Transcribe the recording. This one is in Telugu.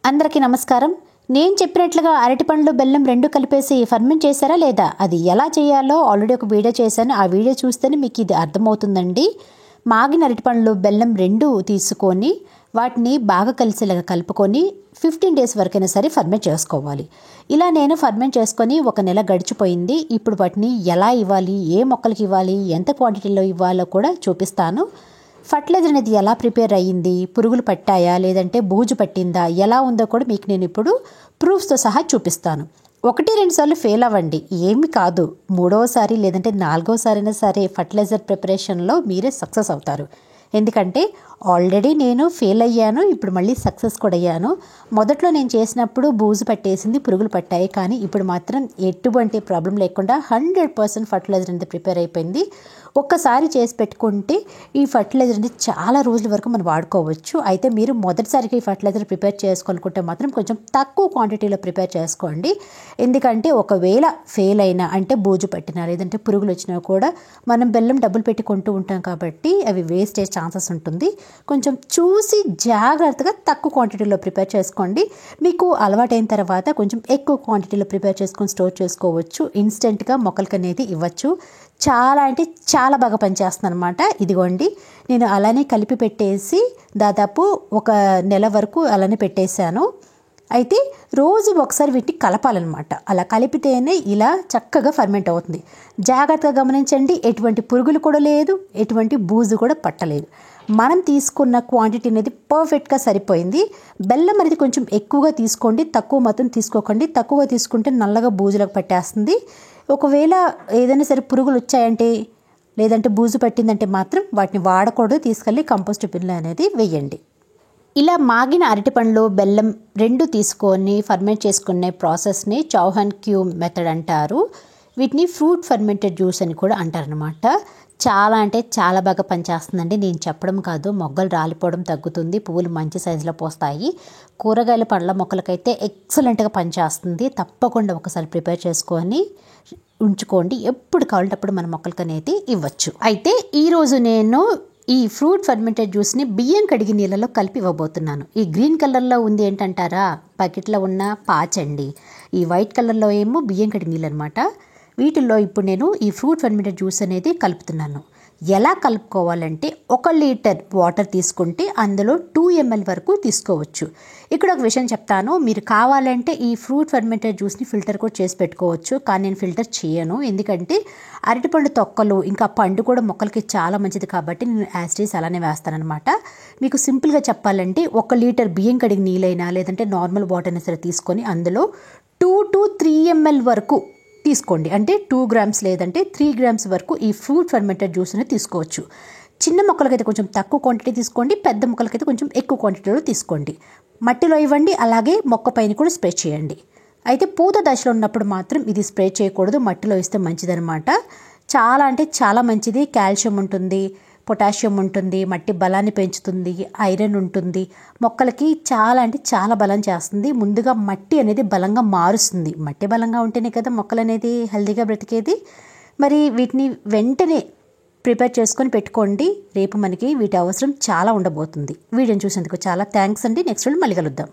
అందరికీ నమస్కారం. నేను చెప్పినట్లుగా అరటిపండ్లు బెల్లం రెండు కలిపేసి ఫర్మెంట్ చేశారా లేదా, అది ఎలా చేయాలో ఆల్రెడీ ఒక వీడియో చేశాను. ఆ వీడియో చూస్తేనే మీకు ఇది అర్థమవుతుందండి. మాగిన అరటిపండ్లు బెల్లం రెండు తీసుకొని వాటిని బాగా కలిసేలాగా కలుపుకొని 15 days వరకైనా సరే ఫర్మెంట్ చేసుకోవాలి. ఇలా నేను ఫర్మెంట్ చేసుకొని 1 నెల గడిచిపోయింది. ఇప్పుడు వాటిని ఎలా ఇవ్వాలి, ఏ మొక్కలకి ఇవ్వాలి, ఎంత క్వాంటిటీలో ఇవ్వాలో కూడా చూపిస్తాను. ఫర్టిలైజర్ అనేది ఎలా ప్రిపేర్ అయ్యింది, పురుగులు పట్టాయా లేదంటే బూజు పట్టిందా, ఎలా ఉందో కూడా మీకు నేను ఇప్పుడు ప్రూఫ్స్తో సహా చూపిస్తాను. 1-2 సార్లు ఫెయిల్ అవ్వండి, ఏమి కాదు. 3వసారి లేదంటే 4వసారి అయినా సరే ఫర్టిలైజర్ ప్రిపరేషన్లో మీరే సక్సెస్ అవుతారు. ఎందుకంటే ఆల్రెడీ నేను ఫెయిల్ అయ్యాను, ఇప్పుడు మళ్ళీ సక్సెస్ కూడా అయ్యాను. మొదట్లో నేను చేసినప్పుడు బూజు పట్టేసింది, పురుగులు పట్టాయి. కానీ ఇప్పుడు మాత్రం ఎటువంటి ప్రాబ్లం లేకుండా 100% ఫర్టిలైజర్ అనేది ప్రిపేర్ అయిపోయింది. ఒక్కసారి చేసి పెట్టుకుంటే ఈ ఫర్టిలైజర్ అనేది చాలా రోజుల వరకు మనం వాడుకోవచ్చు. అయితే మీరు మొదటిసారికి ఈ ఫర్టిలైజర్ ప్రిపేర్ చేసుకోవాలనుకుంటే మాత్రం కొంచెం తక్కువ క్వాంటిటీలో ప్రిపేర్ చేసుకోండి. ఎందుకంటే ఒకవేళ ఫెయిల్ అయినా, అంటే బూజు పట్టినా లేదంటే పురుగులు వచ్చినా కూడా మనం బెల్లం డబ్బులు పెట్టి కొంటూ ఉంటాం కాబట్టి అవి వేస్ట్ అయ్యే ఛాన్సెస్ ఉంటుంది. కొంచెం చూసి జాగ్రత్తగా తక్కువ క్వాంటిటీలో ప్రిపేర్ చేసుకోండి. మీకు అలవాటైన తర్వాత కొంచెం ఎక్కువ క్వాంటిటీలో ప్రిపేర్ చేసుకొని స్టోర్ చేసుకోవచ్చు. ఇన్స్టెంట్గా మొక్కలకి అనేది ఇవ్వచ్చు. చాలా అంటే చాలా బాగా పనిచేస్తుంది అనమాట. ఇదిగోండి, నేను అలానే కలిపి పెట్టేసి దాదాపు 1 నెల వరకు అలానే పెట్టేశాను. అయితే రోజు ఒకసారి వీటిని కలపాలన్నమాట. అలా కలిపితేనే ఇలా చక్కగా ఫర్మెంట్ అవుతుంది. జాగ్రత్తగా గమనించండి, ఎటువంటి పురుగులు కూడా లేదు, ఎటువంటి బూజు కూడా పట్టలేదు. మనం తీసుకున్న క్వాంటిటీ అనేది పర్ఫెక్ట్గా సరిపోయింది. బెల్లం అనేది కొంచెం ఎక్కువగా తీసుకోండి, తక్కువ మాత్రం తీసుకోకండి. తక్కువ తీసుకుంటే నల్లగా బూజులకు పట్టేస్తుంది. ఒకవేళ ఏదైనా సరే పురుగులు వచ్చాయంటే లేదంటే బూజు పట్టిందంటే మాత్రం వాటిని వాడకూడదు, తీసుకెళ్ళి కంపోస్ట్ బిన్లో అనేది వేయండి. ఇలా మాగిన అరటిపండ్లు బెల్లం రెండు తీసుకొని ఫర్మెంట్ చేసుకునే ప్రాసెస్ని చౌహాన్ క్యూ మెథడ్ అంటారు. వీటిని ఫ్రూట్ ఫర్మెంటెడ్ జ్యూస్ అని కూడా అంటారనమాట. చాలా అంటే చాలా బాగా పనిచేస్తుందండి. నేను చెప్పడం కాదు, మొగ్గలు రాలిపోవడం తగ్గుతుంది, పువ్వులు మంచి సైజులో పోస్తాయి. కూరగాయల పండ్ల మొక్కలకైతే ఎక్సలెంట్గా పనిచేస్తుంది. తప్పకుండా ఒకసారి ప్రిపేర్ చేసుకొని ఉంచుకోండి. ఎప్పుడు కావాలంటే అప్పుడు మన మొక్కలకి అనేది ఇవ్వచ్చు. అయితే ఈరోజు నేను ఈ ఫ్రూట్ ఫర్మెంటెడ్ జ్యూస్ని బియ్యం కడిగి నీళ్ళలో కలిపి ఇవ్వబోతున్నాను. ఈ గ్రీన్ కలర్లో ఉంది ఏంటంటారా, ప్యాకెట్లో ఉన్న పాచండి. ఈ వైట్ కలర్లో ఏమో బియ్యం కడిగి నీళ్ళు అనమాట. వీటిల్లో ఇప్పుడు నేను ఈ ఫ్రూట్ ఫర్మెంటెడ్ జ్యూస్ అనేది కలుపుతున్నాను. ఎలా కలుపుకోవాలంటే 1 లీటర్ వాటర్ తీసుకుంటే అందులో 2 ml వరకు తీసుకోవచ్చు. ఇక్కడ ఒక విషయం చెప్తాను, మీరు కావాలంటే ఈ ఫ్రూట్ ఫర్మెంటెడ్ జ్యూస్ని ఫిల్టర్ కూడా చేసి పెట్టుకోవచ్చు. కానీ నేను ఫిల్టర్ చేయను, ఎందుకంటే అరటిపండు తొక్కలు ఇంకా పండు కూడా మొక్కలకి చాలా మంచిది కాబట్టి నేను యాసిడ్స్ అలానే వేస్తానన్నమాట. మీకు సింపుల్గా చెప్పాలంటే 1 లీటర్ బియ్యం కడిగి నీళ్ళైనా లేదంటే నార్మల్ వాటర్ అయినా సరే తీసుకొని అందులో 2 to 3 ml వరకు తీసుకోండి. అంటే 2 grams లేదంటే 3 grams వరకు ఈ ఫ్రూట్ ఫర్మెంటెడ్ జ్యూస్ అనేది తీసుకోవచ్చు. చిన్న మొక్కలకైతే కొంచెం తక్కువ క్వాంటిటీ తీసుకోండి, పెద్ద మొక్కలకైతే కొంచెం ఎక్కువ క్వాంటిటీలో తీసుకోండి. మట్టిలో ఇవ్వండి, అలాగే మొక్క పైన కూడా స్ప్రే చేయండి. అయితే పూత దశలో ఉన్నప్పుడు మాత్రం ఇది స్ప్రే చేయకూడదు, మట్టిలో ఇస్తే మంచిదనమాట. చాలా అంటే చాలా మంచిది. కాల్షియం ఉంటుంది, పొటాషియం ఉంటుంది, మట్టి బలాన్ని పెంచుతుంది, ఐరన్ ఉంటుంది. మొక్కలకి చాలా అంటే చాలా బలం చేస్తుంది. ముందుగా మట్టి అనేది బలంగా మారుస్తుంది. మట్టి బలంగా ఉంటేనే కదా మొక్కలు అనేది హెల్తీగా బ్రతికేది. మరి వీటిని వెంటనే ప్రిపేర్ చేసుకొని పెట్టుకోండి. రేపు మనకి వీటి అవసరం చాలా ఉండబోతుంది. వీడియోని చూసేందుకు చాలా థ్యాంక్స్ అండి. నెక్స్ట్ వీడియో మళ్ళీ కలుద్దాం.